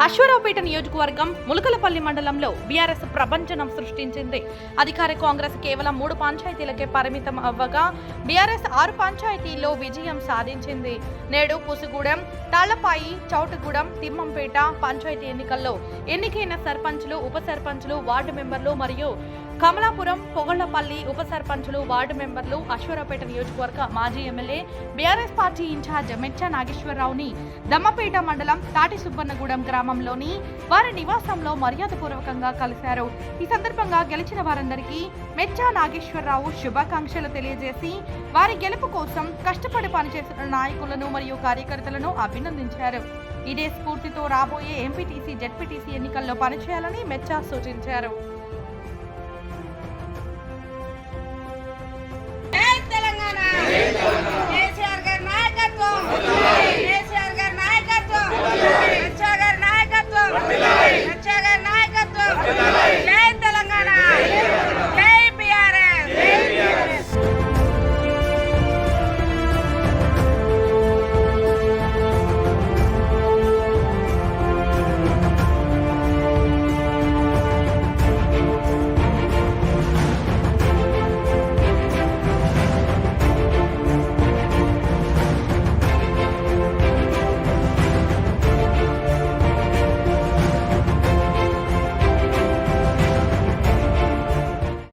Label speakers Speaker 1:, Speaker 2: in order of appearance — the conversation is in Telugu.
Speaker 1: అశ్వారావుపేట నియోజకవర్గం ములకలపల్లి మండలంలో బీఆర్ఎస్ ప్రభంజనం సృష్టించింది. అధికార కాంగ్రెస్ కేవలం 3 పంచాయతీలకే పరిమితం అవ్వగా బీఆర్ఎస్ 6 పంచాయతీల్లో విజయం సాధించింది. నేడు పుసుగూడెం, తాళ్లపాయి, చౌటగూడెం, తిమ్మంపేట పంచాయతీ ఎన్నికల్లో ఎన్నికైన సర్పంచులు, ఉప సర్పంచులు, వార్డు మెంబర్లు మరియు కమలాపురం, పొగళ్లపల్లి ఉప సర్పంచులు, వార్డు మెంబర్లు, అశ్వారావుపేట నియోజకవర్గ మాజీ MLA BRS party incharge Mecha నాగేశ్వరరావుని దమ్మపేట మండలం తాటి సుబ్బన్నగూడెం గ్రామంలోని వారి నివాసంలో మర్యాదపూర్వకంగా కలిశారు. ఈ సందర్భంగా గెలిచిన వారందరికీ మెచ్చా నాగేశ్వరరావు శుభాకాంక్షలు తెలియజేసి వారి గెలుపు కోసం కష్టపడి పనిచేస్తున్న నాయకులను మరియు కార్యకర్తలను అభినందించారు. ఇదే స్ఫూర్తితో రాబోయే ఎంపీటీసీ, జెడ్పీటీసీ ఎన్నికల్లో పనిచేయాలని మెచ్చా సూచించారు.